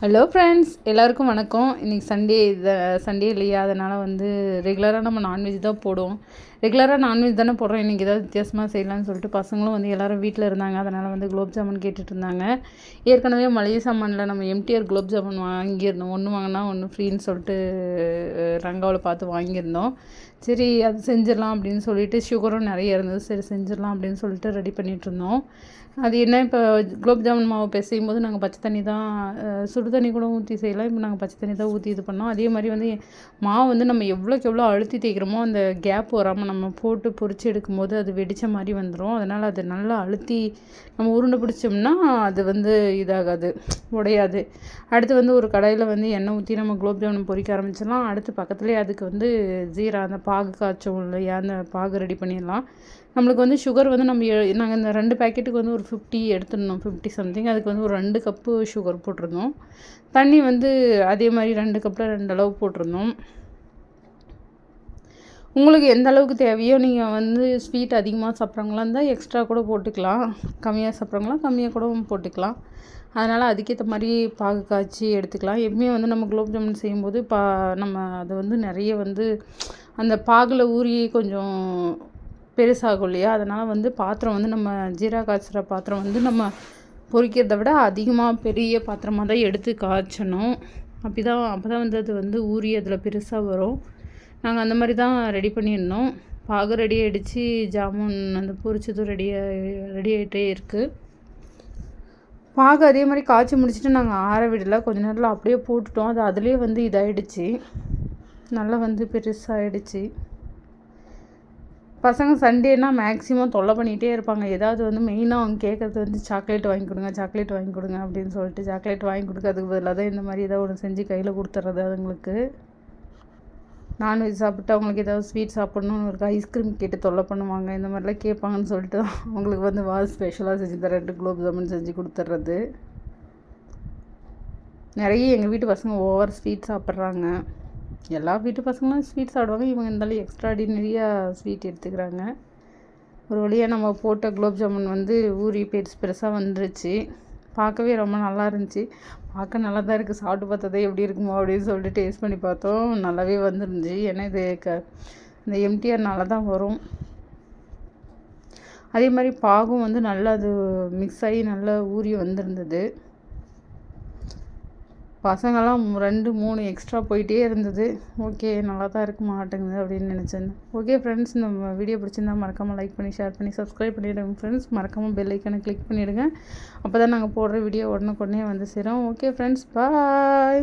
Hello friends, எல்லாருக்கும் வணக்கம். இன்றைக்கி சண்டே இல்லையா, அதனால் வந்து ரெகுலராக நம்ம நான்வெஜ் தான் போடுவோம். ரெகுலராக நான்வெஜ் தானே போடுறோம். இன்றைக்கி ஏதாவது வித்தியாசமாக செய்யலாம்னு சொல்லிட்டு பசங்களும் வந்து எல்லோரும் வீட்டில் இருந்தாங்க. அதனால் வந்து குலோப் ஜாமுன் கேட்டுட்டு இருந்தாங்க. ஏற்கனவே மளிகை சாமானில் நம்ம எம்டிஆர் குலோப் ஜாமுன் வாங்கியிருந்தோம். ஒன்று வாங்கினா ஒன்று ஃப்ரீன்னு சொல்லிட்டு ரங்காவில் பார்த்து வாங்கியிருந்தோம். சரி, அது செஞ்சிடலாம் அப்படின்னு சொல்லிட்டு சுகரும் நிறைய இருந்தது. சரி செஞ்சிடலாம் அப்படின்னு சொல்லிட்டு ரெடி பண்ணிகிட்டு இருந்தோம். அது என்ன, இப்போ குலோப் ஜாமுன் மாவு பிசையும் போது நாங்கள் பச்சை தண்ணி தான், சுடு தண்ணி கூட ஊற்றி செய்யலாம். இப்போ நாங்கள் பச்சை தண்ணி தான் ஊற்றி இது பண்ணோம். அதே மாதிரி வந்து மாவு வந்து நம்ம எவ்வளோக்கு எவ்வளோ அழுத்தி தேய்க்கிறோமோ அந்த கேப் வராமல் நம்ம போட்டு பொரிச்சு எடுக்கும்போது அது வெடித்த மாதிரி வந்துடும். அதனால் அது நல்லா அழுத்தி நம்ம உருண்டை பிடிச்சோம்னா அது வந்து இதாகாது, உடையாது. அடுத்து வந்து ஒரு கடாயில் வந்து எண்ணெய் ஊற்றி நம்ம குலோப் ஜாமுன் பொரிக்க ஆரம்பிச்சிடலாம். அடுத்து பக்கத்துலேயே அதுக்கு வந்து ஜீரா அந்த பாகு காய்ச்சோம் இல்லையா, அந்த பாகு ரெடி பண்ணிடலாம். நம்மளுக்கு வந்து சுகர் வந்து நாங்கள் இந்த 2 பேக்கெட்டுக்கு வந்து ஒரு 50 எடுத்துருந்தோம், 50 சம்திங். அதுக்கு வந்து ஒரு 2 கப்பு சுகர் போட்டிருந்தோம். தண்ணி வந்து அதே மாதிரி 2 கப்பில் 2 அளவு போட்டிருந்தோம். உங்களுக்கு எந்த அளவுக்கு தேவையோ, நீங்கள் வந்து ஸ்வீட் அதிகமாக சாப்பிட்றவங்களா இருந்தால் எக்ஸ்ட்ரா கூட போட்டுக்கலாம், கம்மியாக சாப்பிட்றவங்களாம் கம்மியாக கூட போட்டுக்கலாம். அதனால் அதுக்கேற்ற மாதிரி பாகு காய்ச்சி எடுத்துக்கலாம். எப்பவுமே வந்து நம்ம குலோப் ஜாமுன் செய்யும்போது நம்ம அதை வந்து நிறைய வந்து அந்த பாகில் ஊறி கொஞ்சம் பெருசாகும் இல்லையா, அதனால் வந்து பாத்திரம் வந்து நம்ம ஜீரா காய்ச்சுற பாத்திரம் வந்து நம்ம பொரிக்கிறத விட அதிகமாக பெரிய பாத்திரமாக தான் எடுத்து காய்ச்சணும். அப்போ தான் வந்து அது வந்து ஊறி அதில் பெருசாக வரும். நாங்கள் அந்த மாதிரி தான் ரெடி பண்ணியிருந்தோம். பாகு ரெடி ஆகிடுச்சு, ஜாமுன் அந்த பொரிச்சதும் ரெடி ஆகிட்டே இருக்குது. பாகு அதே மாதிரி காய்ச்சி முடிச்சுட்டு நாங்கள் ஆற விடலை, கொஞ்ச நேரத்தில் அப்படியே போட்டுட்டோம். அது அதிலே வந்து இதாகிடுச்சு, நல்லா வந்து பெருசாகிடுச்சு. பசங்க சண்டேனா மேக்ஸிமம் தொல்லை பண்ணிகிட்டே இருப்பாங்க. ஏதாவது வந்து மெயினாக அவங்க கேட்குறது வந்து சாக்லேட் வாங்கி கொடுங்க, சாக்லேட் வாங்கி கொடுங்க அப்படின்னு சொல்லிட்டு சாக்லேட் வாங்கி கொடுக்கறதுக்கு பதிலாக தான் இந்த மாதிரி ஏதாவது ஒன்று செஞ்சு கையில் கொடுத்துட்றது. அதுங்களுக்கு நான்வெஜ் சாப்பிட்டு அவங்களுக்கு ஏதாவது ஸ்வீட் சாப்பிட்ணுன்னு ஒரு ஐஸ்கிரீம் கேட்டு தொல்லை பண்ணுவாங்க. இந்த மாதிரிலாம் கேட்பாங்கன்னு சொல்லிட்டு தான் அவங்களுக்கு வந்து ஸ்பெஷலாக செஞ்சு தரேன், 2 குலோப் ஜாமுன் செஞ்சு கொடுத்துட்றது. நிறைய எங்கள் வீட்டு பசங்க ஓவர் ஸ்வீட் சாப்பிட்றாங்க. எல்லா வீட்டு பசங்களும் ஸ்வீட் சாப்பிடுவாங்க, இவங்க இருந்தாலும் எக்ஸ்ட்ராடினரியாக ஸ்வீட் எடுத்துக்கிறாங்க. ஒரு வழியாக நம்ம போட்ட குலோப் ஜாமுன் வந்து ஊறி பெருசாக வந்துருச்சு. பார்க்கவே ரொம்ப நல்லா இருந்துச்சு. பார்க்க நல்லா தான் இருக்குது. சாப்பிட்டு பார்த்ததே எப்படி இருக்குமோ அப்படின்னு சொல்லிட்டு டேஸ்ட் பண்ணி பார்த்தோம். நல்லாவே வந்துருந்துச்சு. ஏன்னா இது இந்த எம்டிஆர்னால தான் வரும். அதே மாதிரி பாகும் வந்து நல்லா அது மிக்ஸ் ஆகி நல்லா ஊறி வந்திருந்தது. பசங்கள்லாம் 2, 3 எக்ஸ்ட்ரா போயிட்டே இருந்தது. ஓகே, நல்லா தான் இருக்க மாட்டேங்குது அப்படின்னு நினச்சேன். ஓகே ஃப்ரெண்ட்ஸ், நம்ம வீடியோ பிடிச்சிருந்தா மறக்காமல் லைக் பண்ணி ஷேர் பண்ணி சப்ஸ்கிரைப் பண்ணிவிடுங்க ஃப்ரெண்ட்ஸ். மறக்காமல் பெல் ஐக்கானை கிளிக் பண்ணிவிடுங்க. அப்போ தான் நாங்கள் போடுற வீடியோ உடனுக்குடனே வந்து சேரும். ஓகே ஃப்ரெண்ட்ஸ், பாய்.